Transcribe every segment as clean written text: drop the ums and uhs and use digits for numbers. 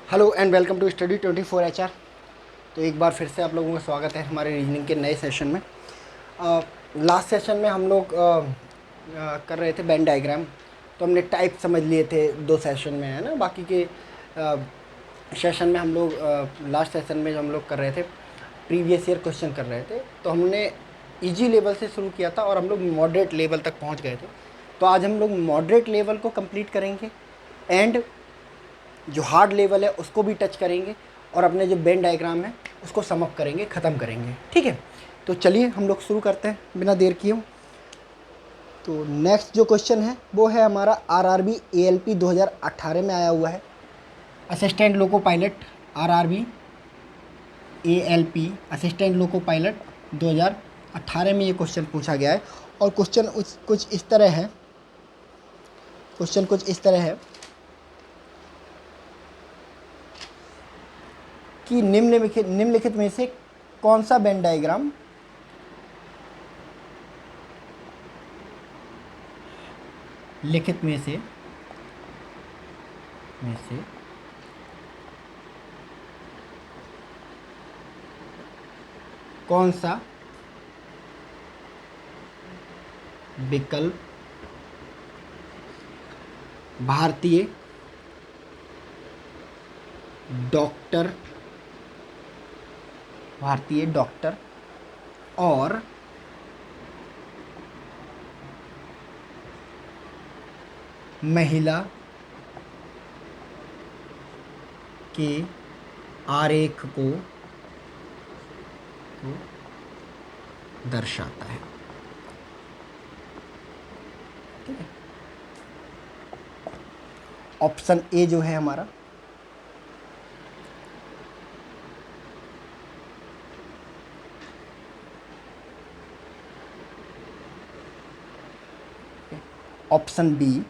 Hello and welcome to study 24 HR। तो एक बार फिर से आप लोगों का स्वागत है हमारे रीजनिंग के नए सेशन में। लास्ट सेशन में हम लोग कर रहे थे बेन डायग्राम। तो हमने टाइप समझ लिए थे 2 सेशन में, है ना। बाकी के सेशन में हम लोग लास्ट सेशन में जो हम लोग कर रहे थे प्रीवियस ईयर क्वेश्चन कर रहे थे, तो हमने इजी लेवल से शुरू किया था और हम लोग मॉडरेट लेवल तक पहुंच गए थे। तो आज हम लोग मॉडरेट लेवल को कंप्लीट करेंगे एंड जो हार्ड लेवल है उसको भी टच करेंगे और अपने जो बेन डायग्राम है उसको सम अप करेंगे, ख़त्म करेंगे। ठीक है, तो चलिए हम लोग शुरू करते हैं बिना देर किए। तो नेक्स्ट जो क्वेश्चन है वो है हमारा आरआरबी एएलपी 2018 में आया हुआ है। Assistant loco pilot RRB ALP assistant loco pilot 2018 में ये क्वेश्चन पूछा गया है। और क्वेश्चन कुछ इस तरह है, कि निम्नलिखित में से कौन सा बेन डायग्राम लिखित में से कौन सा विकल्प भारतीय डॉक्टर और महिला के आरेख को दर्शाता है। ठीक है, ऑप्शन ए जो है हमारा option B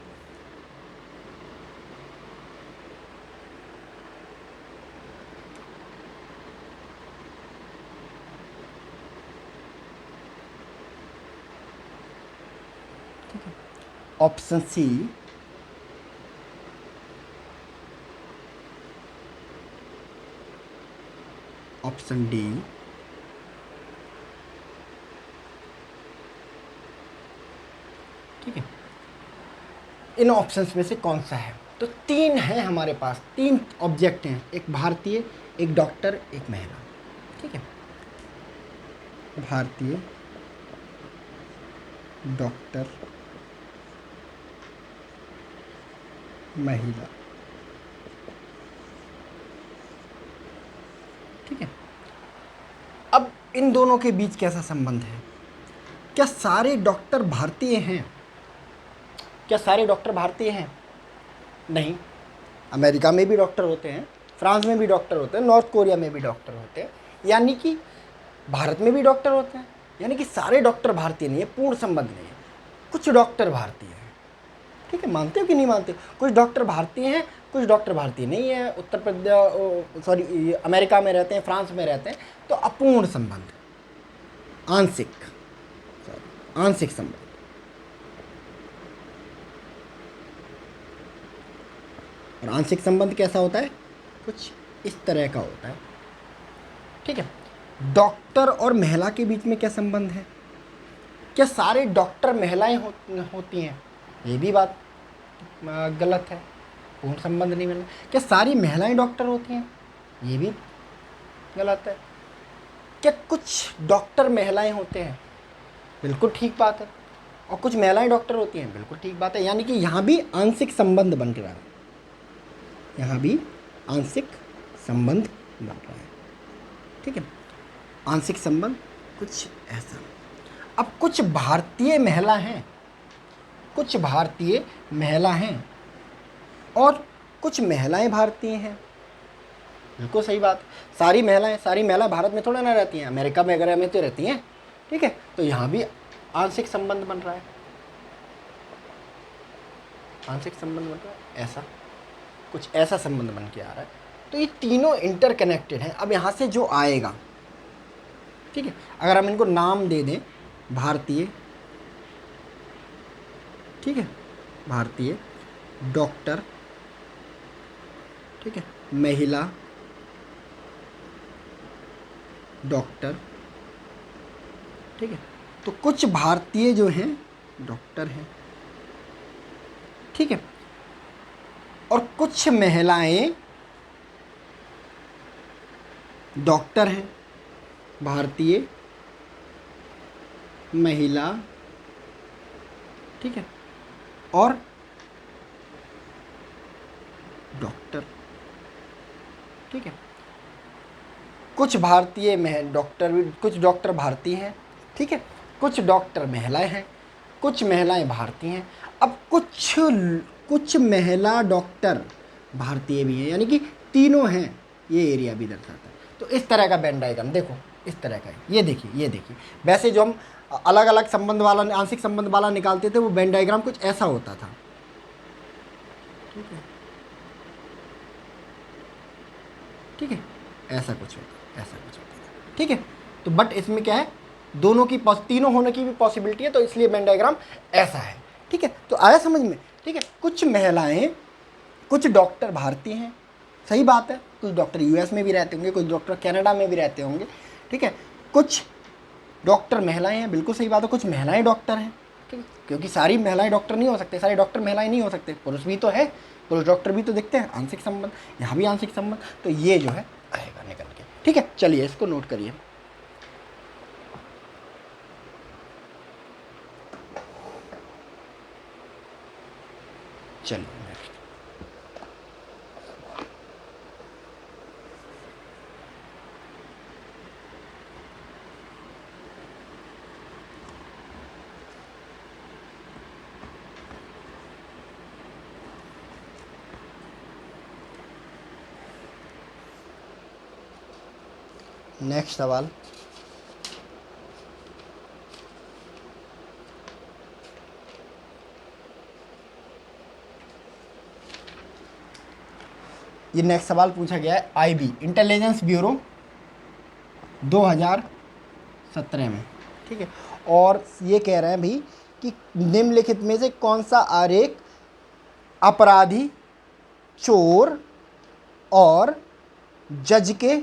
option C option D ठीक है, इन ऑप्शंस में से कौन सा है। तो 3 हैं हमारे पास, 3 ऑब्जेक्ट हैं, एक भारतीय, एक डॉक्टर, एक महिला। ठीक है, भारतीय डॉक्टर महिला। ठीक है, अब इन दोनों के बीच कैसा संबंध है? क्या सारे डॉक्टर भारतीय हैं? नहीं, अमेरिका में भी डॉक्टर होते हैं, फ्रांस में भी डॉक्टर होते हैं, नॉर्थ कोरिया में भी डॉक्टर होते हैं, यानी कि भारत में भी डॉक्टर होते हैं। यानी कि सारे डॉक्टर भारतीय नहीं है, पूर्ण संबंध नहीं है। कुछ डॉक्टर भारतीय हैं। ठीक है, मानते हो कि नहीं मानते? कुछ डॉक्टर भारतीय हैं, कुछ डॉक्टर भारतीय नहीं है। उत्तर प्रदेश अमेरिका में रहते हैं, फ्रांस में रहते हैं, तो अपूर्ण संबंध, आंशिक संबंध। और आंशिक संबंध कैसा होता है? कुछ इस तरह का होता है। ठीक है, डॉक्टर और महिला के बीच में क्या संबंध है? क्या सारे डॉक्टर महिलाएं होती हैं? ये भी बात गलत है, पूर्ण संबंध नहीं मिलना। क्या सारी महिलाएं डॉक्टर होती हैं? ये भी गलत है। क्या कुछ डॉक्टर महिलाएं होते हैं? बिल्कुल ठीक बात है। और कुछ महिलाएं डॉक्टर होती हैं? बिल्कुल ठीक बात है। यानी कि यहाँ भी आंशिक संबंध बन रहा है, यहाँ भी आंशिक संबंध बन रहा है। ठीक है, आंशिक संबंध कुछ ऐसा। अब कुछ भारतीय महिला हैं, और कुछ महिलाएं भारतीय हैं। बिल्कुल सही बात। सारी महिलाएं भारत में थोड़ा ना रहती हैं, अमेरिका में वगैरह में तो रहती हैं। ठीक है, तो यहाँ भी आंशिक संबंध बन रहा है, ऐसा कुछ ऐसा संबंध बन के आ रहा है। तो ये तीनों इंटरकनेक्टेड हैं। अब यहाँ से जो आएगा, ठीक है, अगर हम इनको नाम दे दें भारतीय, ठीक है, भारतीय डॉक्टर, ठीक है, महिला डॉक्टर, ठीक है। तो कुछ भारतीय जो हैं डॉक्टर हैं, ठीक है, और कुछ महिलाएं डॉक्टर हैं, भारतीय महिला, ठीक है, और डॉक्टर, ठीक है। कुछ भारतीय डॉक्टर, कुछ डॉक्टर भारतीय हैं, ठीक है, कुछ डॉक्टर महिलाएं हैं, कुछ महिलाएं भारतीय हैं। अब कुछ महिला डॉक्टर भारतीय भी हैं, यानी कि तीनों हैं, ये एरिया भी दर्शाता है। तो इस तरह का वेन डायग्राम देखो, इस तरह का है। ये देखिए, ये देखिए, वैसे जो हम अलग अलग संबंध वाला, आंशिक संबंध वाला निकालते थे, वो वेन डायग्राम कुछ ऐसा होता था, ठीक है, ठीक है, ऐसा कुछ होता, ऐसा कुछ होता था, ठीक है। तो बट इसमें क्या है, दोनों की तीनों होने की भी पॉसिबिलिटी है, तो इसलिए वेन डायग्राम ऐसा है, ठीक है। तो आया समझ में, ठीक है। कुछ महिलाएं, कुछ डॉक्टर भारतीय हैं, सही बात है, कुछ डॉक्टर यूएस में भी रहते होंगे, कुछ डॉक्टर कनाडा में भी रहते होंगे, ठीक है। कुछ डॉक्टर महिलाएं हैं, बिल्कुल सही बात है, कुछ महिलाएं डॉक्टर हैं, ठीक है, क्योंकि सारी महिलाएं डॉक्टर नहीं हो सकते, सारे डॉक्टर महिलाएं नहीं हो सकते, पुरुष भी तो है, पुरुष डॉक्टर भी तो दिखते हैं, आंशिक संबंध, यहाँ भी आंशिक संबंध, तो ये जो है आएगा निकल के, ठीक है। चलिए इसको नोट करिए। चलिए नेक्स्ट सवाल, ये नेक्स्ट सवाल पूछा गया है आईबी, इंटेलिजेंस ब्यूरो 2017 में, ठीक है। और ये कह रहे हैं भी कि निम्नलिखित में से कौन सा आरेख अपराधी, चोर और जज के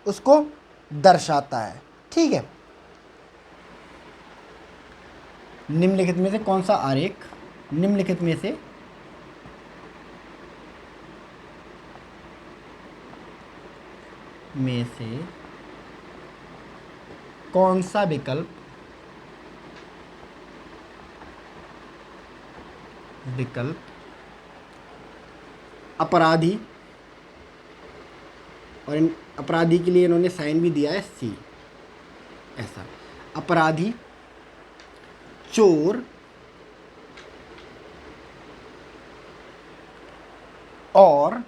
उसको दर्शाता है, ठीक है। निम्नलिखित में से कौन सा आरेख, निम्नलिखित में से कौन सा विकल्प अपराधी, और इन अपराधी के लिए इन्होंने साइन भी दिया है सी, ऐसा, अपराधी, चोर और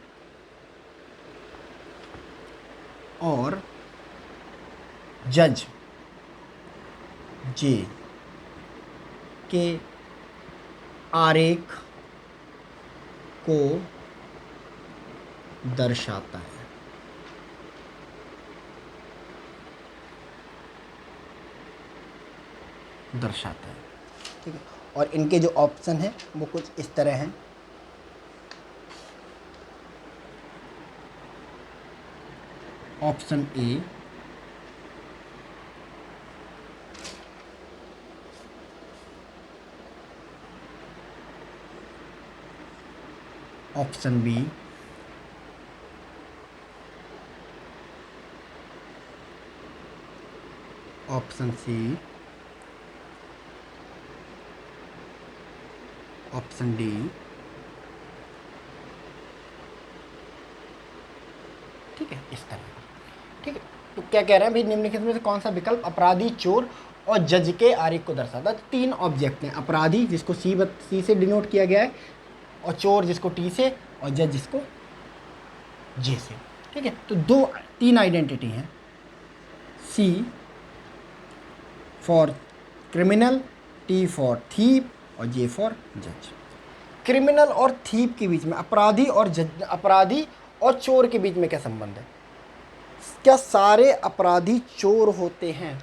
जज जे के आरेख को दर्शाता है, ठीक है। और इनके जो ऑप्शन है वो कुछ इस तरह हैं, option A, option B, option C, option D, ठीक है, इस तरह, ठीक है। तो क्या कह रहे हैं भाई, निम्नलिखित में से कौन सा विकल्प अपराधी, चोर और जज के आरेख को दर्शाता है। तो तीन ऑब्जेक्ट हैं, अपराधी जिसको सी से डिनोट किया गया है, और चोर जिसको टी से, और जज जिसको जे से, ठीक है। तो तीन आइडेंटिटी हैं, C for criminal, T for thief और जे फॉर जज। क्रिमिनल और थीप के बीच में, अपराधी और चोर के बीच में क्या संबंध है? क्या सारे अपराधी चोर होते हैं?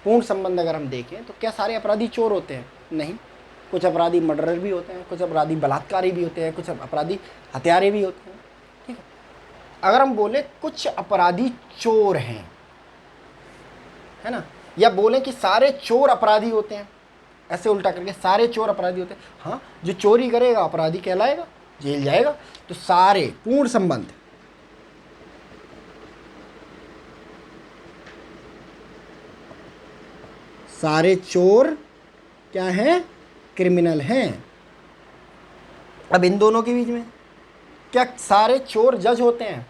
पूर्ण संबंध अगर हम देखें तो क्या सारे अपराधी चोर होते हैं? नहीं, कुछ अपराधी मर्डरर भी होते हैं, कुछ अपराधी बलात्कारी भी होते हैं, कुछ अपराधी हत्यारे भी होते हैं, अगर हम बोले कुछ अपराधी चोर हैं, है ना, या बोले कि सारे चोर अपराधी होते हैं, ऐसे उल्टा करके सारे चोर अपराधी होते हैं, हाँ, जो चोरी करेगा अपराधी कहलाएगा, जेल जाएगा। तो सारे पूर्ण संबंध, सारे चोर क्या हैं, क्रिमिनल हैं। अब इन दोनों के बीच में क्या सारे चोर जज होते हैं?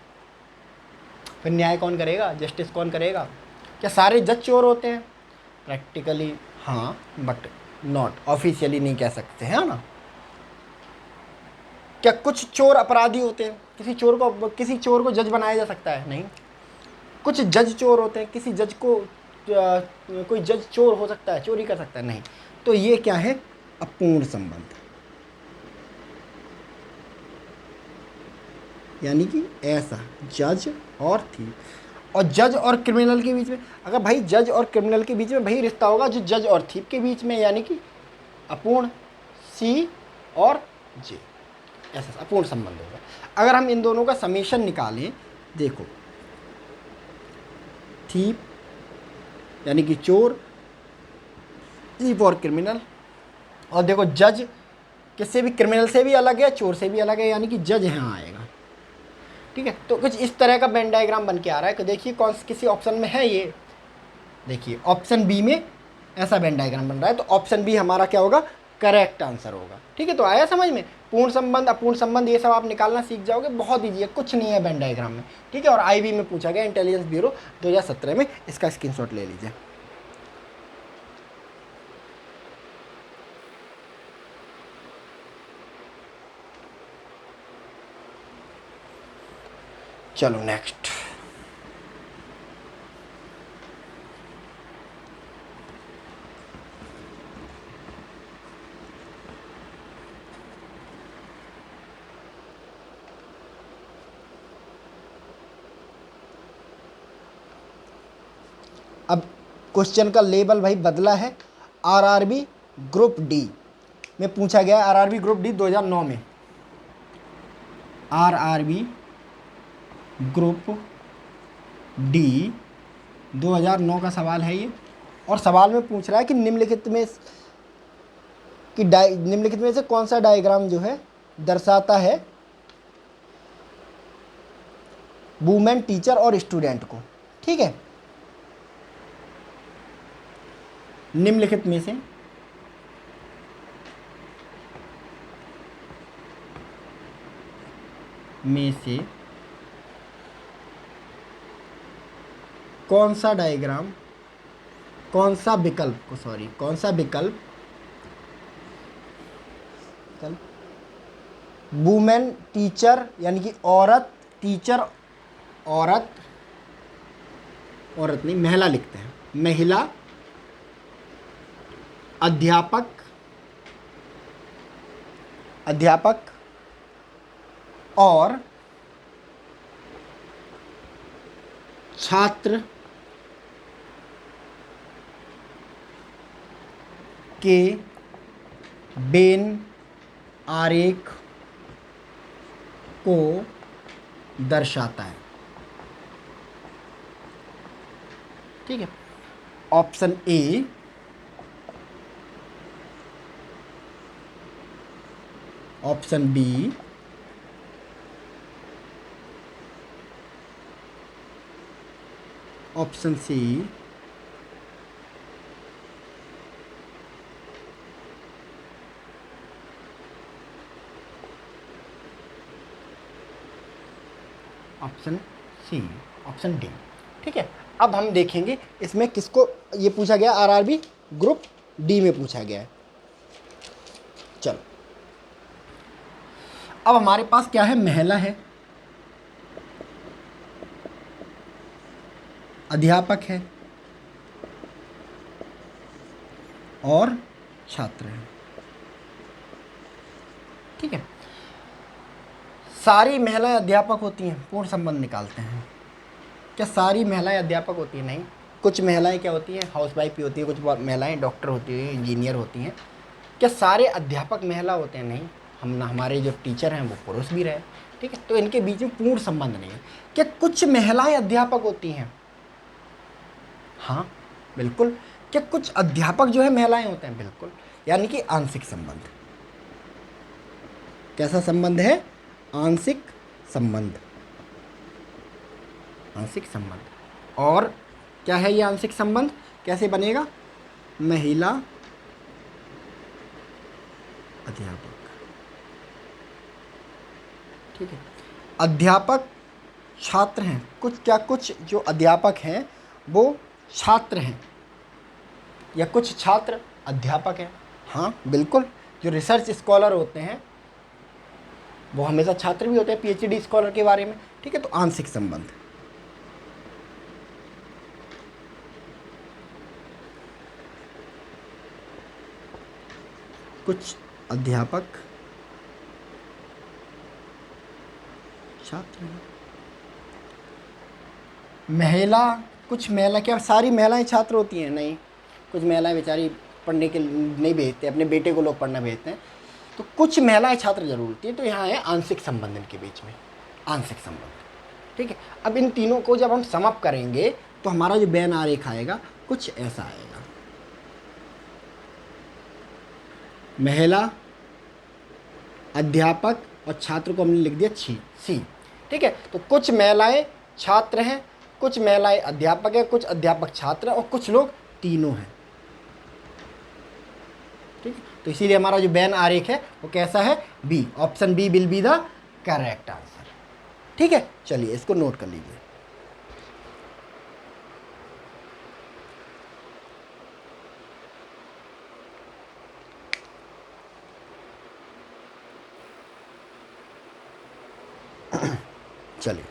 फिर न्याय कौन करेगा, जस्टिस कौन करेगा? क्या सारे जज चोर होते हैं? प्रैक्टिकली हाँ, बट नॉट, ऑफिशियली नहीं कह सकते हैं ना। क्या कुछ चोर अपराधी होते हैं? किसी चोर को जज बनाया जा सकता है? नहीं। कुछ जज चोर होते हैं, किसी जज को कोई जज चोर हो सकता है, चोरी कर सकता है? नहीं। तो ये क्या है, अपूर्ण संबंध, यानी कि ऐसा जज और थीप। और जज और क्रिमिनल के बीच में, अगर भाई जज और क्रिमिनल के बीच में भाई रिश्ता होगा जो जज और थीप के बीच में, यानी कि अपूर्ण, सी और जे, ऐसा अपूर्ण संबंध होगा। अगर हम इन दोनों का समीशन निकालें, देखो थीप यानी कि चोर, थीप और क्रिमिनल, और देखो जज किससे भी, क्रिमिनल से भी अलग है, चोर से भी अलग है, यानी कि जज यहाँ आएगा। ठीक है, तो कुछ इस तरह का वेन डायग्राम बन के आ रहा है। तो देखिए किसी ऑप्शन में है ये, देखिए ऑप्शन बी में ऐसा वेन डायग्राम बन रहा है, तो ऑप्शन बी हमारा क्या होगा, करेक्ट आंसर होगा। ठीक है, तो आया समझ में, पूर्ण संबंध अपूर्ण संबंध ये सब आप निकालना सीख जाओगे, बहुत ईजी है, कुछ नहीं है वेन डायग्राम में। ठीक है, और आईबी में पूछा गया, इंटेलिजेंस ब्यूरो 2017 में, इसका स्क्रीनशॉट ले लीजिए। चलो नेक्स्ट, अब क्वेश्चन का लेबल भाई बदला है। आरआरबी ग्रुप डी में पूछा गया, आरआरबी ग्रुप डी 2009 में, आरआरबी ग्रुप डी 2009 का सवाल है ये। और सवाल में पूछ रहा है कि निम्नलिखित में से कौन सा डायग्राम जो है दर्शाता है वुमेन टीचर और स्टूडेंट को। ठीक है, निम्नलिखित में से कौन सा डायग्राम, कौन सा विकल्प वुमेन टीचर यानी कि औरत टीचर, औरत नहीं, महिला लिखते हैं, महिला अध्यापक और छात्र के वेन आरेख को दर्शाता है। ठीक है, option A, option B, option C, option C, option D. ठीक है, अब हम देखेंगे इसमें किसको ये पूछा गया, आरआरबी ग्रुप डी में पूछा गया है। चलो, अब हमारे पास क्या है, महिला है, अध्यापक है और छात्र है। ठीक है, सारी महिलाएं अध्यापक होती हैं, पूर्ण संबंध निकालते हैं। क्या सारी महिलाएं अध्यापक होती हैं? नहीं, कुछ महिलाएं क्या होती हैं, हाउसवाइफ भी होती है, कुछ महिलाएं डॉक्टर होती हैं, इंजीनियर होती हैं। क्या सारे अध्यापक महिला होते हैं? नहीं, हमारे जो टीचर हैं वो पुरुष भी रहे, ठीक है, तो इनके बीच में पूर्ण संबंध नहीं है। क्या कुछ महिलाएं अध्यापक होती हैं? हाँ बिल्कुल। क्या कुछ अध्यापक जो है महिलाएं होते हैं? बिल्कुल। यानी कि आंशिक संबंध। कैसा संबंध है? आंशिक संबंध। आंशिक संबंध। और क्या है ये आंशिक संबंध? कैसे बनेगा? महिला अध्यापक, ठीक है। अध्यापक छात्र हैं कुछ, क्या कुछ जो अध्यापक हैं वो छात्र हैं, या कुछ छात्र अध्यापक हैं? हाँ बिल्कुल। जो रिसर्च स्कॉलर होते हैं वो हमेशा छात्र भी होते हैं, पीएचडी स्कॉलर के बारे में, ठीक है। तो आंशिक संबंध। कुछ अध्यापक छात्र हैं। महिला, कुछ महिला, क्या सारी महिलाएं छात्र होती हैं? नहीं, कुछ महिलाएं बेचारी पढ़ने के नहीं भेजते, अपने बेटे को लोग पढ़ना भेजते हैं, तो कुछ महिलाएं छात्र जरूर होती हैं। तो यहाँ है आंशिक संबंध इनके बीच में, आंशिक संबंध, ठीक है। अब इन तीनों को जब हम सम अप करेंगे तो हमारा जो बेन आरेख आएगा कुछ ऐसा आएगा। महिला, अध्यापक और छात्र को हमने लिख दिया सी, ठीक है। तो कुछ महिलाएं छात्र हैं, कुछ महिलाएं अध्यापक हैं, कुछ अध्यापक छात्र हैं, और कुछ लोग तीनों हैं, ठीक है। तो इसीलिए हमारा जो बेन आरेख है वो कैसा है? B, option B will be the correct answer, ठीक है। चलिए इसको नोट कर लीजिए। चलिए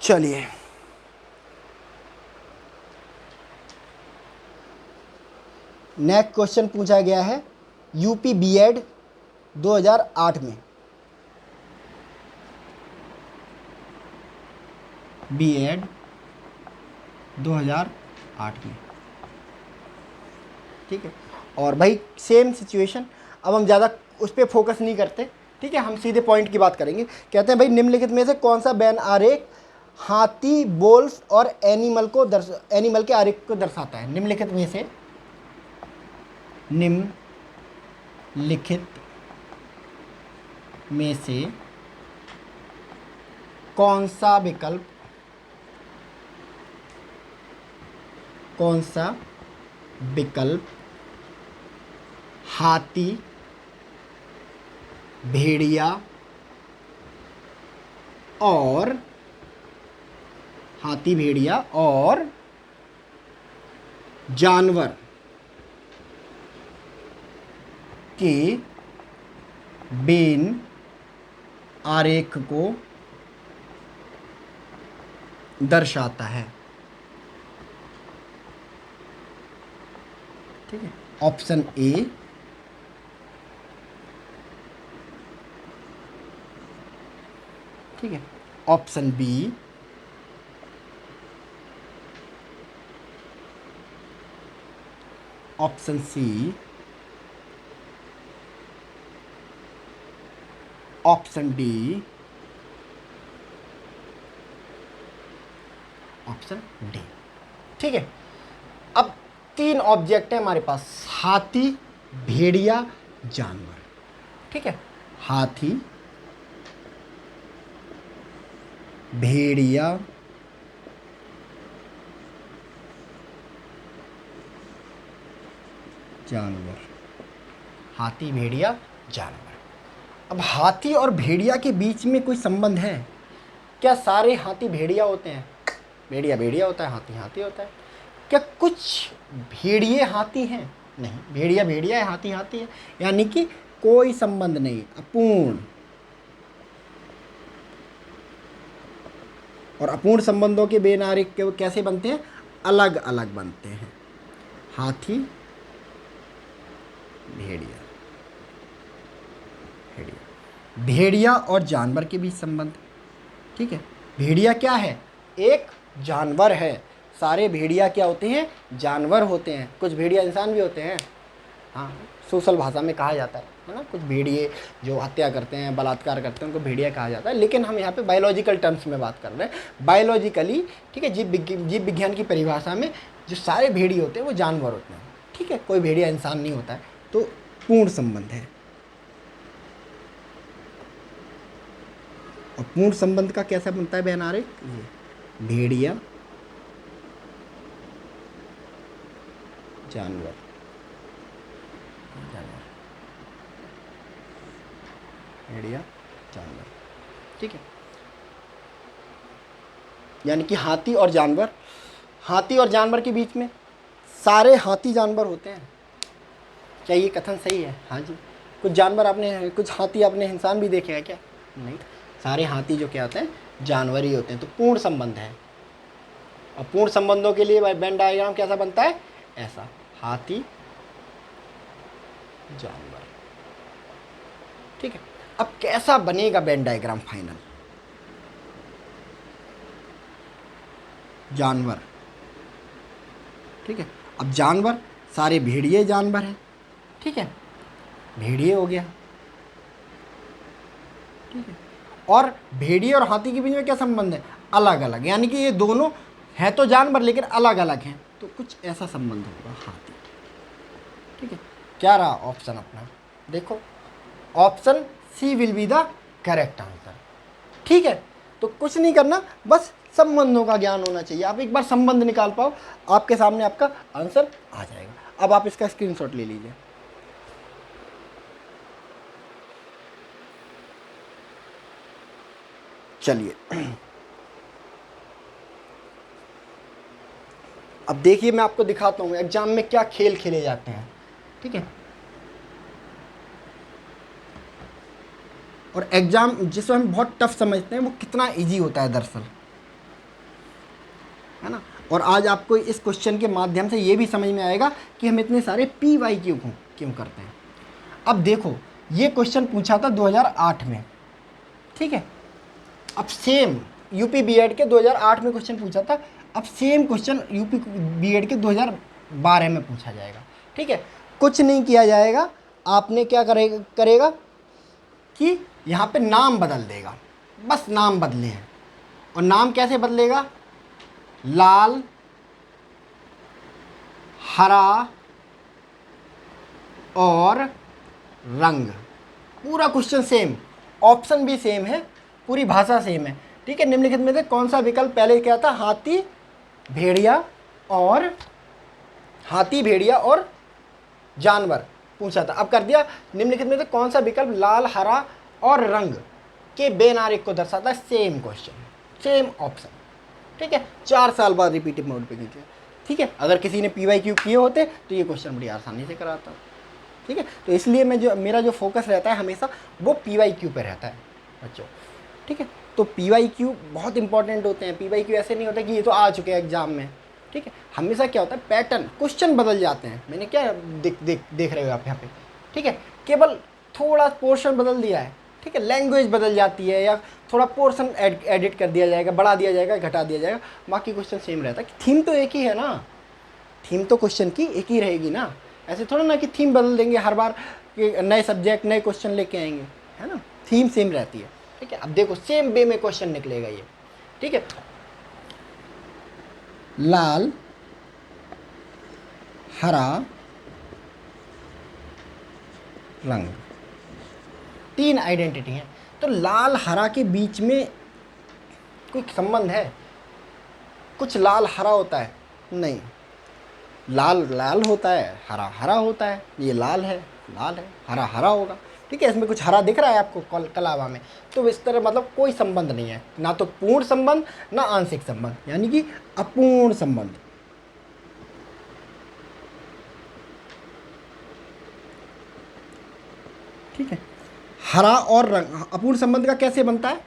चलिए नेक्स्ट क्वेश्चन पूछा गया है यूपी बीएड 2008 में। बीएड 2008 में, ठीक है। और भाई सेम सिचुएशन, अब हम ज़्यादा उस पर फोकस नहीं करते, ठीक है, हम सीधे पॉइंट की बात करेंगे। कहते हैं भाई निम्नलिखित में से कौन सा बेन आरेख हाथी, वोल्फ और एनिमल के आरेख को दर्शाता है? निम्नलिखित में से, निम्नलिखित में से कौन सा विकल्प, कौन सा विकल्प हाथी, भेड़िया और जानवर के बेन आरेख को दर्शाता है? ठीक है। ऑप्शन ए ठीक है, option B, option C, option D, option D, ठीक है। अब तीन ऑब्जेक्ट है हमारे पास, हाथी, भेड़िया, जानवर, ठीक है। हाथी, भेड़िया, जानवर, हाथी, भेड़िया, जानवर। अब हाथी और भेड़िया के बीच में कोई संबंध है? क्या सारे हाथी भेड़िया होते हैं? भेड़िया भेड़िया होता है, हाथी हाथी होता है। क्या कुछ भेड़िए हाथी हैं? नहीं, भेड़िया भेड़िया है, हाथी हाथी है, यानी कि कोई संबंध नहीं, अपूर्ण। और अपूर्ण संबंधों के बेन आरेख कैसे बनते हैं? अलग अलग बनते हैं। हाथी, भेड़िया, भेड़िया और जानवर के बीच संबंध। ठीक है, भेड़िया क्या है? एक जानवर है। सारे भेड़िया क्या होते हैं? जानवर होते हैं। कुछ भेड़िया इंसान भी होते हैं। हाँ, सोशल भाषा में कहा जाता है ना, कुछ भेड़िए जो हत्या करते हैं, बलात्कार करते हैं, उनको भेड़िया कहा जाता है। लेकिन हम यहाँ पे बायोलॉजिकल टर्म्स में बात कर रहे हैं, बायोलॉजिकली। ठीक है, जीव विज्ञान की परिभाषा में जो सारे भेड़िए होते हैं वो जानवर होते हैं। ठीक है, कोई भेड़िया इंसान नहीं होता है। तो पूर्ण संबंध है। और पूर्ण संबंध का कैसा बनता है बहन आरेख? ये भेड़िया जानवर, जानवर, भेड़िया जानवर। ठीक है, यानी कि हाथी और जानवर, हाथी और जानवर के बीच में सारे हाथी जानवर होते हैं। क्या ये कथन सही है? हाँ जी। कुछ जानवर आपने, कुछ हाथी आपने इंसान भी देखे हैं क्या? नहीं, सारे हाथी जो क्या होते हैं? जानवर ही होते हैं। तो पूर्ण संबंध है। और पूर्ण संबंधों के लिए वेन डायग्राम कैसा बनता है? ऐसा, हाथी जानवर। ठीक है, अब कैसा बनेगा वेन डायग्राम फाइनल? जानवर। ठीक है, अब जानवर, सारे भेड़िए जानवर हैं। ठीक है, भेड़िए हो गया। ठीक है, और भेड़िए और हाथी के बीच में क्या संबंध है? अलग अलग, यानी कि ये दोनों है तो जानवर लेकिन अलग अलग हैं। तो कुछ ऐसा संबंध होगा हाथी। ठीक है, क्या रहा ऑप्शन अपना? देखो, option C will be the correct answer. ठीक है, तो कुछ नहीं करना, बस संबंधों का ज्ञान होना चाहिए। आप एक बार संबंध निकाल पाओ, आपके सामने आपका आंसर आ जाएगा। अब आप इसका स्क्रीनशॉट ले लीजिए। चलिए, अब देखिए, मैं आपको दिखाता हूँ एग्जाम में क्या खेल खेले जाते हैं। ठीक है, और एग्जाम जिसको हम बहुत टफ समझते हैं वो कितना इजी होता है दरअसल, है ना। और आज आपको इस क्वेश्चन के माध्यम से ये भी समझ में आएगा कि हम इतने सारे PYQ क्यों करते हैं। अब देखो, ये क्वेश्चन पूछा था 2008 में। ठीक है, अब सेम यूपी बीएड के 2008 में क्वेश्चन पूछा था। अब सेम क्वेश्चन यूपी बीएड के 2012 में पूछा जाएगा। ठीक है, कुछ नहीं किया जाएगा, आपने क्या करेगा कि यहाँ पे नाम बदल देगा। बस नाम बदले हैं। और नाम कैसे बदलेगा? लाल, हरा और रंग। पूरा क्वेश्चन सेम, ऑप्शन भी सेम है, पूरी भाषा सेम है। ठीक है, निम्नलिखित में से कौन सा विकल्प पहले क्या था? हाथी भेड़िया और जानवर पूछा था। अब कर दिया, निम्नलिखित में से कौन सा विकल्प लाल, हरा और रंग के बेन आरेख को दर्शाता है? Same question, same option. ठीक है, 4 साल बाद रिपीटेड मोड पे कीजिए। ठीक है, अगर किसी ने PYQ किए होते तो ये क्वेश्चन बड़ी आसानी से कराता। ठीक है, तो इसलिए मेरा जो फोकस रहता है हमेशा वो PYQ पे रहता है बच्चों। ठीक है, तो PYQ बहुत इंपॉर्टेंट होते हैं। PYQ ऐसे नहीं होता कि ये तो आ चुके हैं एग्जाम में। ठीक है, हमेशा क्या होता है? पैटर्न, क्वेश्चन बदल जाते हैं। मैंने क्या देख रहे हो आप यहाँ पे? ठीक है, केवल थोड़ा पोर्शन बदल दिया है। ठीक है, लैंग्वेज बदल जाती है या थोड़ा पोर्शन एडिट कर दिया जाएगा, बढ़ा दिया जाएगा, घटा दिया जाएगा, बाकी क्वेश्चन सेम रहता है। थीम तो एक ही है ना, थीम तो क्वेश्चन की एक ही रहेगी ना। ऐसे थोड़ा ना कि थीम बदल देंगे हर बार, कि नए सब्जेक्ट नए क्वेश्चन लेके आएंगे, है ना। थीम सेम रहती है। ठीक है, अब देखो सेम वे में क्वेश्चन निकलेगा ये। ठीक है, लाल, हरा, रंग, 3 आइडेंटिटी हैं। तो लाल हरा के बीच में कोई संबंध है? कुछ लाल हरा होता है? नहीं, लाल लाल होता है, हरा हरा होता है। ये लाल है, हरा हरा होगा। ठीक है, इसमें कुछ हरा दिख रहा है आपको कलावा में? तो इस तरह मतलब कोई संबंध नहीं है, ना तो पूर्ण संबंध ना आंशिक संबंध, यानी कि अपूर्ण संबंध। ठीक है, हरा और रंग, अपूर्ण संबंध का कैसे बनता है?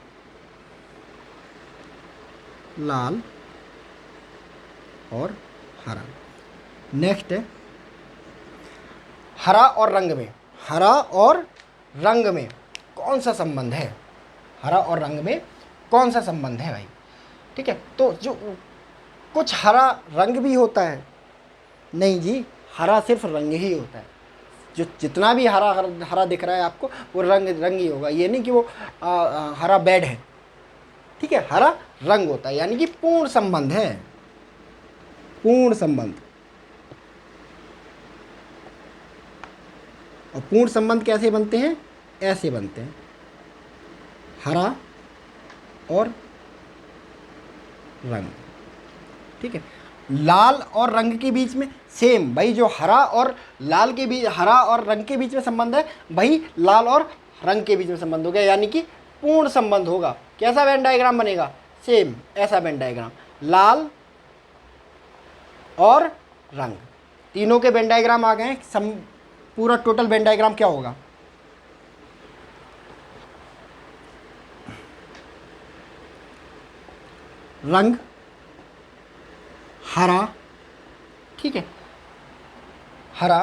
लाल और हरा। नेक्स्ट है हरा और रंग में, हरा और रंग में कौन सा संबंध है, हरा और रंग में कौन सा संबंध है भाई। ठीक है, तो जो कुछ हरा रंग भी होता है, नहीं जी, हरा सिर्फ रंग ही होता है। जो जितना भी हरा हरा दिख रहा है आपको, वो रंग रंग ही होगा। ये नहीं कि वो हरा बेड है। ठीक है, हरा रंग होता है, यानी कि पूर्ण संबंध है, पूर्ण संबंध। और पूर्ण संबंध कैसे बनते हैं, ऐसे बनते हैं, हरा और रंग। ठीक है, लाल और रंग के बीच में सेम भाई, जो हरा और लाल के बीच, हरा और रंग के बीच में संबंध है, वही लाल और रंग के बीच में संबंध हो गया, यानी कि पूर्ण संबंध होगा। कैसा वेन डायग्राम बनेगा, सेम ऐसा वेन डायग्राम, लाल और रंग तीनों के वेन डायग्राम आ गए। पूरा टोटल वेन डायग्राम क्या होगा, रंग, हरा, ठीक है, हरा,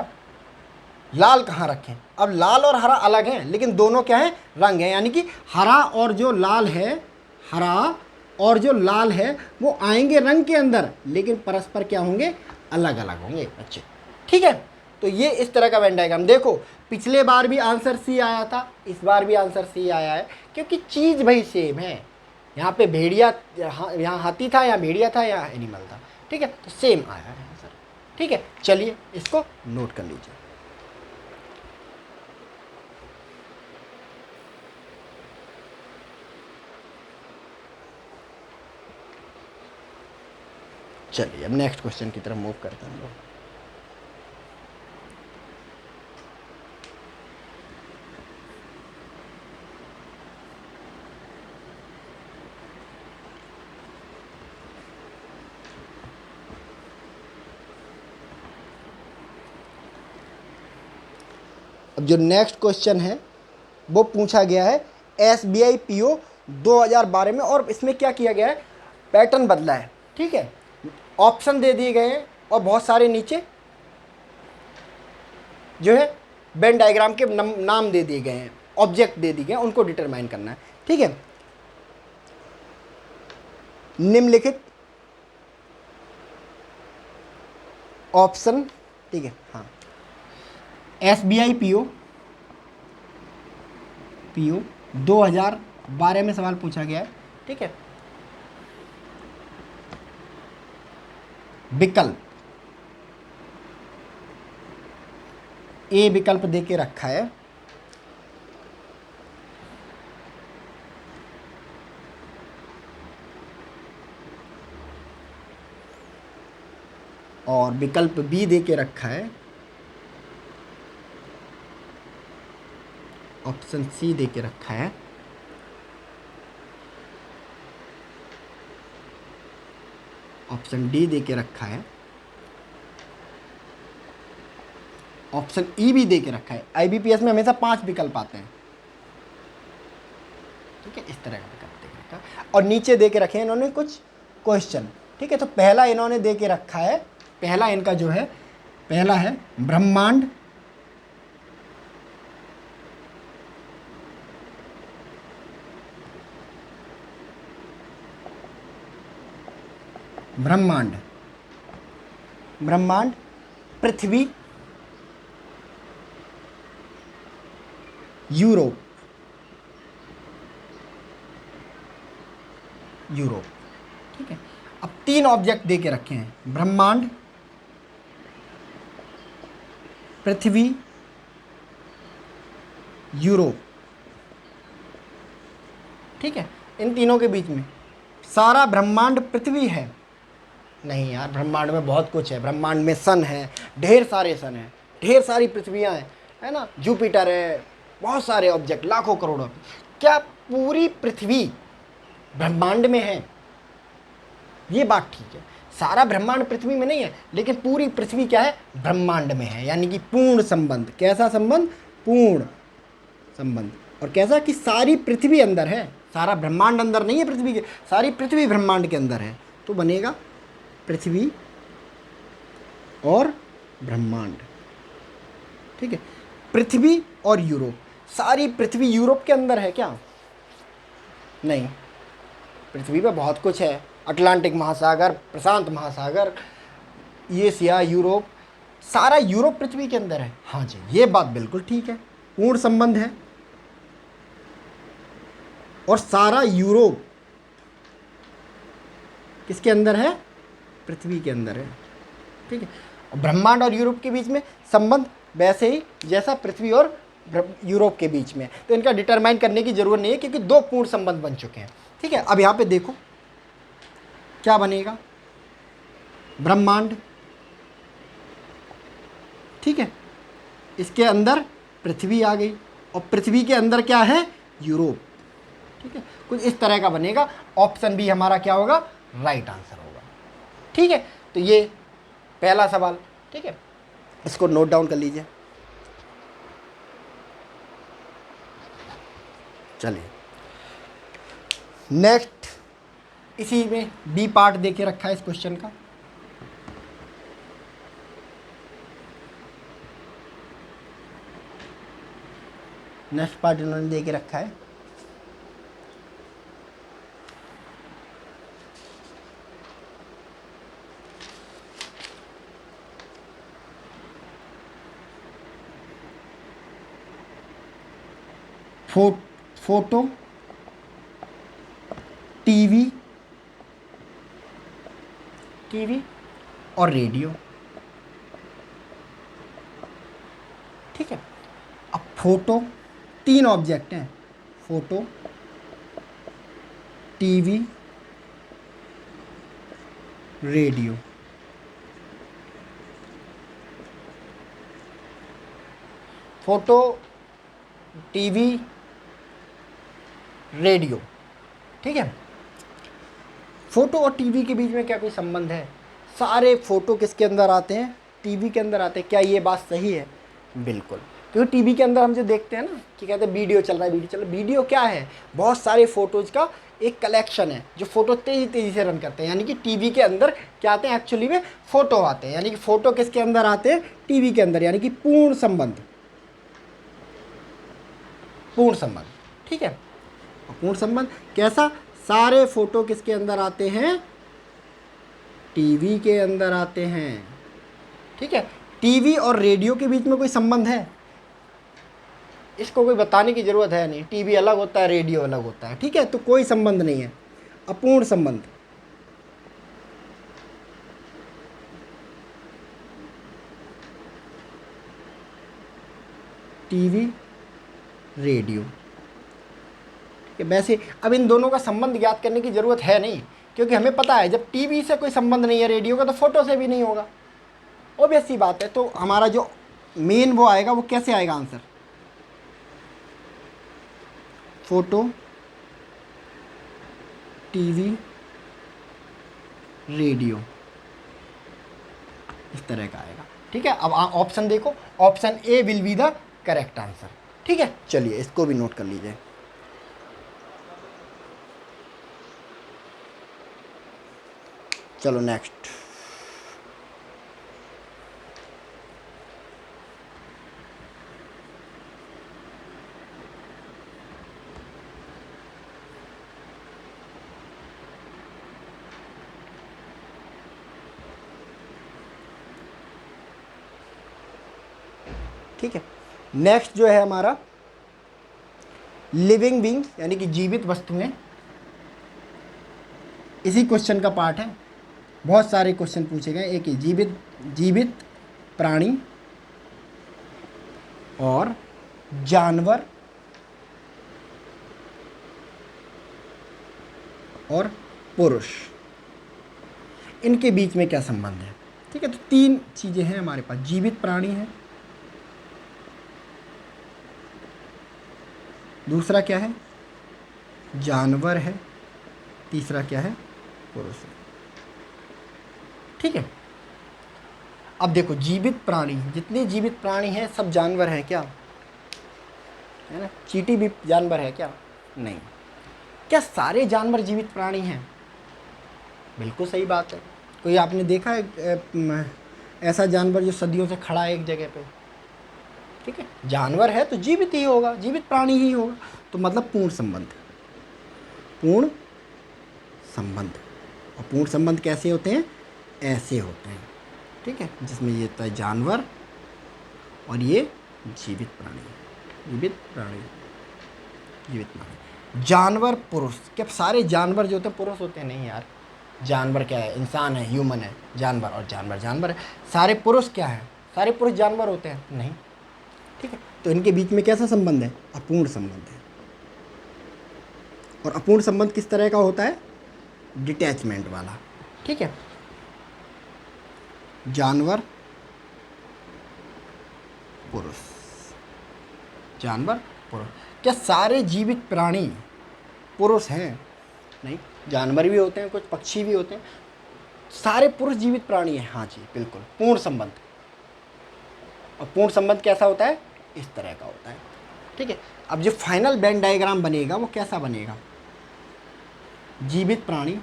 लाल कहाँ रखें, अब लाल और हरा अलग हैं, लेकिन दोनों क्या है, रंग है, यानी कि हरा और जो लाल है, हरा और जो लाल है वो आएंगे रंग के अंदर, लेकिन परस्पर क्या होंगे, अलग अलग होंगे बच्चे। ठीक है, तो ये इस तरह का वेन डायग्राम। देखो पिछले बार भी आंसर सी आया था, इस बार भी आंसर सी आया है, क्योंकि चीज़ भाई सेम है। यहाँ पे भेड़िया, यहाँ हाथी था, यहाँ भेड़िया था, यहाँ एनिमल था। ठीक है, तो सेम आया है आंसर। ठीक है, चलिए इसको नोट कर लीजिए। चलिए अब नेक्स्ट क्वेश्चन की तरफ मूव करते हैं हम लोग। अब जो नेक्स्ट क्वेश्चन है वो पूछा गया है SBI PO 2012 में, और इसमें क्या किया गया है, पैटर्न बदला है। ठीक है, ऑप्शन दे दिए गए हैं और बहुत सारे नीचे जो है वेन डायग्राम के नाम दे दिए गए हैं, ऑब्जेक्ट दे दिए गए हैं, उनको डिटरमाइन करना है। ठीक है, निम्नलिखित ऑप्शन, ठीक है, हाँ, SBI PO 2012 में सवाल पूछा गया है। ठीक है, विकल्प ए विकल्प दे के रखा है, और विकल्प बी दे के रखा है, ऑप्शन सी दे के रखा है, ऑप्शन डी दे के रखा है, ऑप्शन ई भी दे के रखा है। IBPS में हमेशा 5 विकल्प आते हैं। ठीक है, इस तरह का विकल्प दे के रखा है, और नीचे दे के रखे हैं इन्होंने कुछ क्वेश्चन। ठीक है, तो पहला इन्होंने दे के रखा है, पहला इनका जो है, पहला है ब्रह्मांड, ब्रह्मांड, ब्रह्मांड, पृथ्वी, यूरोप, यूरोप। ठीक है, अब 3 ऑब्जेक्ट दे के रखे हैं, ब्रह्मांड, पृथ्वी, यूरोप। ठीक है, इन तीनों के बीच में सारा ब्रह्मांड पृथ्वी है, नहीं यार, ब्रह्मांड में बहुत कुछ है। ब्रह्मांड में सन है, ढेर सारे सन हैं, ढेर सारी पृथ्वियाँ हैं, है ना, जुपिटर है, बहुत सारे ऑब्जेक्ट, लाखों करोड़ों। क्या पूरी पृथ्वी ब्रह्मांड में है? ये बात ठीक है, सारा ब्रह्मांड पृथ्वी में नहीं है, लेकिन पूरी पृथ्वी क्या है, ब्रह्मांड में है, यानी कि पूर्ण संबंध। कैसा संबंध, पूर्ण संबंध। और कैसा कि सारी पृथ्वी अंदर है, सारा ब्रह्मांड अंदर नहीं है पृथ्वी के, सारी पृथ्वी ब्रह्मांड के अंदर है, तो बनेगा पृथ्वी और ब्रह्मांड। ठीक है, पृथ्वी और यूरोप, सारी पृथ्वी यूरोप के अंदर है क्या? नहीं, पृथ्वी पे बहुत कुछ है। अटलांटिक महासागर, प्रशांत महासागर, एशिया, यूरोप, सारा यूरोप पृथ्वी के अंदर है। हाँ जी, ये बात बिल्कुल ठीक है, पूर्ण संबंध है। और सारा यूरोप किसके अंदर है? पृथ्वी के अंदर है। ठीक है, और ब्रह्मांड और यूरोप के बीच में संबंध वैसे ही जैसा पृथ्वी और यूरोप के बीच में, तो इनका डिटरमाइन करने की जरूरत नहीं है क्योंकि दो पूर्ण संबंध बन चुके हैं। ठीक है, अब यहाँ पे देखो क्या बनेगा, ब्रह्मांड, ठीक है, इसके अंदर पृथ्वी आ गई और पृथ्वी के अंदर क्या है? यूरोप। ठीक है, कुछ इस तरह का बनेगा। ऑप्शन बी हमारा क्या होगा? राइट आंसर होगा। ठीक है, तो ये पहला सवाल। ठीक है, इसको नोट डाउन कर लीजिए। चलिए नेक्स्ट, इसी में बी पार्ट देके रखा है इस क्वेश्चन का। नेक्स्ट पार्ट इन्होंने दे के रखा है। फोटो, टीवी और रेडियो। ठीक है, अब फोटो, तीन ऑब्जेक्ट हैं, photo, TV, radio. Photo, TV, radio. ठीक है, फोटो और टीवी के बीच में क्या कोई संबंध है? सारे फोटो किसके अंदर आते हैं? टीवी के अंदर आते हैं। क्या ये बात सही है? बिल्कुल, क्योंकि टीवी के अंदर हम जो देखते हैं ना कि कहते हैं वीडियो चल रहा है, वीडियो चल रहा है। वीडियो क्या है? बहुत सारे फोटोज का एक कलेक्शन है जो फोटो तेजी तेजी से रन करते हैं। यानी कि टीवी के अंदर क्या आते हैं? एक्चुअली में फोटो आते हैं। यानी कि फोटो किसके अंदर आते हैं? टीवी के अंदर। यानी कि पूर्ण संबंध, पूर्ण संबंध। ठीक है, पूर्ण संबंध कैसा? सारे फोटो किसके अंदर आते हैं? टीवी के अंदर आते हैं। ठीक है, टीवी और रेडियो के बीच में कोई संबंध है? इसको कोई बताने की जरूरत है नहीं। टीवी अलग होता है, रेडियो अलग होता है। ठीक है, तो कोई संबंध नहीं है, अपूर्ण संबंध। TV, radio. वैसे अब इन दोनों का संबंध ज्ञात करने की ज़रूरत है नहीं, क्योंकि हमें पता है जब टीवी से कोई संबंध नहीं है रेडियो का, तो फोटो से भी नहीं होगा। ऑब्वियस सी बात है। तो हमारा जो मेन वो आएगा, वो कैसे आएगा आंसर? फोटो, टीवी, रेडियो, इस तरह का आएगा। ठीक है, अब ऑप्शन देखो, option A will be the correct answer. ठीक है, चलिए इसको भी नोट कर लीजिए। चलो नेक्स्ट, ठीक है, नेक्स्ट जो है हमारा लिविंग बीइंग, यानी कि जीवित वस्तुएं। इसी क्वेश्चन का पार्ट है। बहुत सारे क्वेश्चन पूछे गए। एक ही जीवित प्राणी और जानवर और पुरुष, इनके बीच में क्या संबंध है? ठीक है, तो तीन चीज़ें हैं हमारे पास। जीवित प्राणी है, दूसरा क्या है? जानवर है, तीसरा क्या है? पुरुष है। ठीक है, अब देखो जीवित प्राणी, जितने जीवित प्राणी हैं सब जानवर हैं क्या? है ना, चींटी भी जानवर है क्या? नहीं। क्या सारे जानवर जीवित प्राणी हैं? बिल्कुल सही बात है। कोई आपने देखा है ऐसा जानवर जो सदियों से खड़ा है एक जगह पे? ठीक है, जानवर है तो जीवित ही होगा, जीवित प्राणी ही होगा, तो मतलब पूर्ण संबंध। पूर्ण संबंध, और पूर्ण संबंध कैसे होते हैं? ऐसे होते हैं, ठीक है, जिसमें ये होता है जानवर और ये जीवित प्राणी। जीवित प्राणी, जीवित प्राणी। जानवर पुरुष, क्या सारे जानवर जो होते हैं पुरुष होते हैं? नहीं यार, जानवर क्या है? इंसान है, ह्यूमन है, जानवर, और जानवर जानवर है। सारे पुरुष क्या है? सारे पुरुष जानवर होते हैं? नहीं, ठीक है। तो इनके बीच में कैसा संबंध है? अपूर्ण संबंध है। और अपूर्ण संबंध किस तरह का होता है? डिटैचमेंट वाला, ठीक है। जानवर पुरुष, जानवर पुरुष। क्या सारे जीवित प्राणी पुरुष हैं? नहीं, जानवर भी होते हैं, कुछ पक्षी भी होते हैं, सारे पुरुष जीवित प्राणी हैं। हाँ जी, बिल्कुल, पूर्ण संबंध। और पूर्ण संबंध कैसा होता है? इस तरह का होता है, ठीक है। अब जो फाइनल वेन डायग्राम बनेगा वो कैसा बनेगा? जीवित प्राणी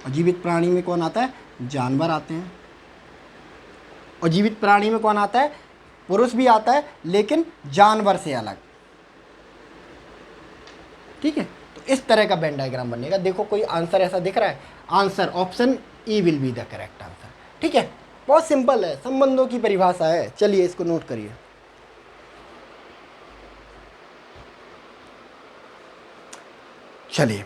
और जीवित प्राणी में कौन आता है? जानवर आते हैं। और जीवित प्राणी में कौन आता है? पुरुष भी आता है, लेकिन जानवर से अलग, ठीक है। तो इस तरह का वेन डायग्राम बनेगा। देखो कोई आंसर ऐसा दिख रहा है? Answer option E will be the correct answer, ठीक है। बहुत सिंपल है, संबंधों की परिभाषा है। चलिए इसको नोट करिए। चलिए,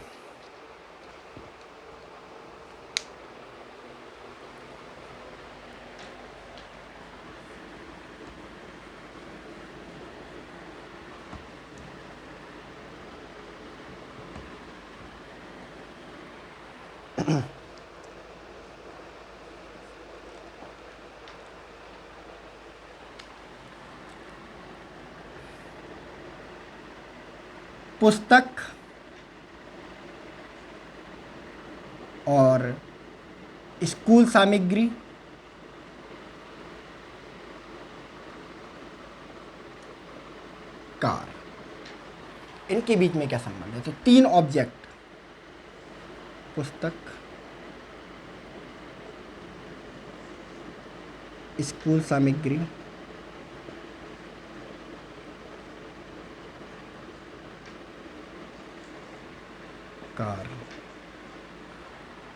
पुस्तक और स्कूल सामग्री कार, इनके बीच में क्या संबंध है? तो तीन ऑब्जेक्ट, पुस्तक, स्कूल सामग्री, कार,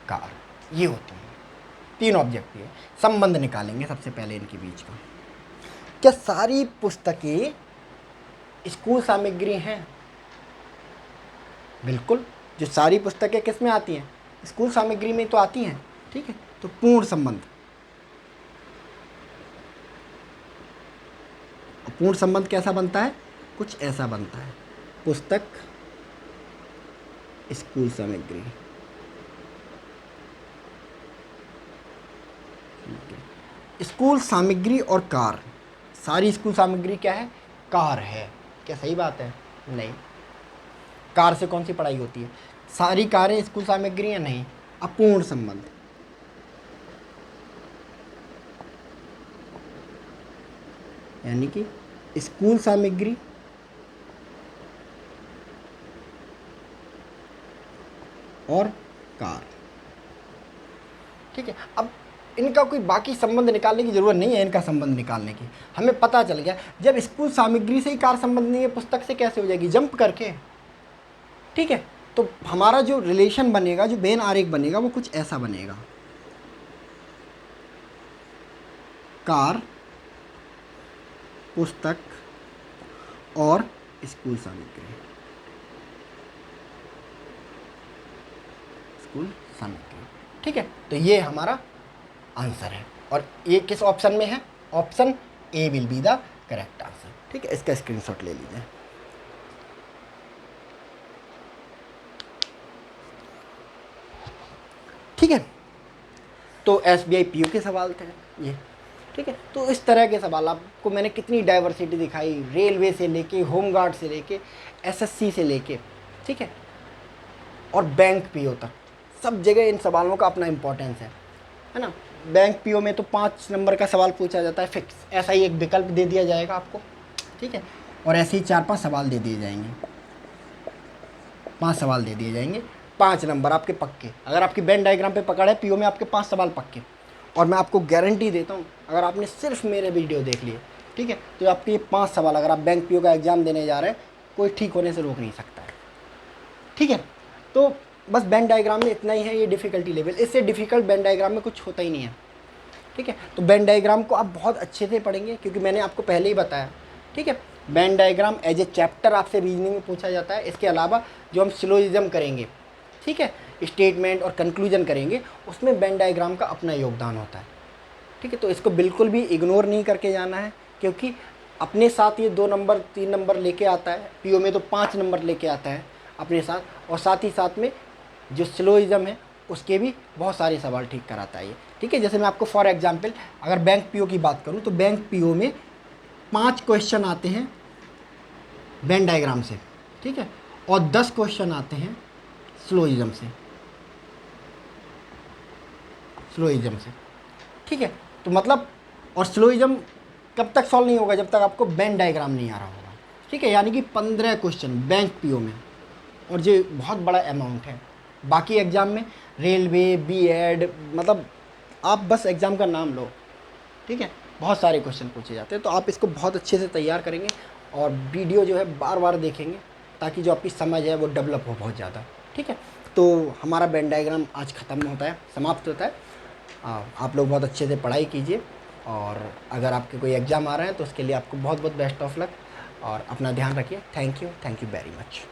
कार, ये होते हैं तीन ऑब्जेक्ट। ये संबंध निकालेंगे सबसे पहले इनके बीच का। क्या सारी पुस्तकें स्कूल सामग्री हैं? बिल्कुल, जो सारी पुस्तकें किस में आती हैं? स्कूल सामग्री में तो आती हैं, ठीक है। तो पूर्ण संबंध। पूर्ण संबंध कैसा बनता है? कुछ ऐसा बनता है, पुस्तक स्कूल सामग्री, स्कूल सामग्री और कार। सारी स्कूल सामग्री क्या है? कार है। क्या सही बात है? नहीं, कार से कौन सी पढ़ाई होती है? सारी कारें स्कूल सामग्री है? नहीं, अपूर्ण संबंध। यानी कि स्कूल सामग्री और कार, ठीक है। अब इनका कोई बाकी संबंध निकालने की ज़रूरत नहीं है। इनका संबंध निकालने की हमें पता चल गया, जब स्कूल सामग्री से ही कार संबंध नहीं है, पुस्तक से कैसे हो जाएगी? जंप करके, ठीक है। तो हमारा जो रिलेशन बनेगा, जो वेन आरेख बनेगा, वो कुछ ऐसा बनेगा। कार, पुस्तक और स्कूल सामग्री, स्कूल सामग्री, ठीक है। तो ये हमारा आंसर है। और ये किस ऑप्शन में है? Option A will be the correct answer, ठीक है। इसका स्क्रीनशॉट ले लीजिए। ठीक है, तो SBI PO के सवाल थे ये, ठीक है। तो इस तरह के सवाल, आपको मैंने कितनी डाइवर्सिटी दिखाई, रेलवे से लेके, होमगार्ड से लेके, SSC से लेके, ठीक है, और बैंक PO तक, सब जगह इन सवालों का अपना इम्पोर्टेंस है ना। बैंक PO में तो 5 नंबर का सवाल पूछा जाता है फिक्स, ऐसा ही एक विकल्प दे दिया जाएगा आपको, ठीक है। और ऐसे ही 4-5 सवाल दे दिए जाएंगे, 5 सवाल दे दिए जाएंगे, 5 नंबर आपके पक्के। अगर आपकी वेन डायग्राम पे पकड़ है, पीओ में आपके 5 सवाल पक्के। और मैं आपको गारंटी देता हूँ, अगर आपने सिर्फ मेरे वीडियो देख लिए, ठीक है, तो आपके ये 5 सवाल अगर आप बैंक पीओ का एग्ज़ाम देने जा रहे हैं, कोई ठीक होने से रोक नहीं सकता है। ठीक है, तो बस वेन डायग्राम में इतना ही है, ये डिफ़िकल्टी लेवल। इससे डिफ़िकल्ट वेन डायग्राम में कुछ होता ही नहीं है। ठीक है, तो वेन डायग्राम को आप बहुत अच्छे से पढ़ेंगे, क्योंकि मैंने आपको पहले ही बताया। ठीक है, Venn diagram as a chapter आपसे रीजनिंग में पूछा जाता है। इसके अलावा जो हम सिलोजिज्म करेंगे, ठीक है, स्टेटमेंट और कंक्लूजन करेंगे, उसमें वेन डायग्राम का अपना योगदान होता है। ठीक है, तो इसको बिल्कुल भी इग्नोर नहीं करके जाना है, क्योंकि अपने साथ ये 2 नंबर 3 नंबर लेके आता है। पीओ में तो 5 नंबर लेके आता है अपने साथ, और साथ ही साथ में जो सिलोइज़म है उसके भी बहुत सारे सवाल ठीक कराता है ये। ठीक है, जैसे मैं आपको फॉर एग्जांपल अगर बैंक पीओ की बात करूं, तो बैंक पीओ में 5 क्वेश्चन आते हैं वेन डायग्राम से, ठीक है, और 10 क्वेश्चन आते हैं स्लोइज़म से। ठीक है, तो मतलब, और स्लोइज़म कब तक सॉल्व नहीं होगा, जब तक आपको वेन डायग्राम नहीं आ रहा होगा। ठीक है, यानी कि 15 क्वेश्चन बैंक पीओ में, और ये बहुत बड़ा अमाउंट है। बाकी एग्ज़ाम में रेलवे, बीएड, मतलब आप बस एग्ज़ाम का नाम लो, ठीक है, बहुत सारे क्वेश्चन पूछे जाते हैं। तो आप इसको बहुत अच्छे से तैयार करेंगे और वीडियो जो है बार बार देखेंगे, ताकि जो आपकी समझ है वो डेवलप हो बहुत ज़्यादा। ठीक है, तो हमारा वेन डायग्राम आज ख़त्म होता है, समाप्त होता है। आप लोग बहुत अच्छे से पढ़ाई कीजिए, और अगर आपके कोई एग्ज़ाम आ रहे हैं तो उसके लिए आपको बहुत बहुत बेस्ट ऑफ लक, और अपना ध्यान रखिए। Thank you very much.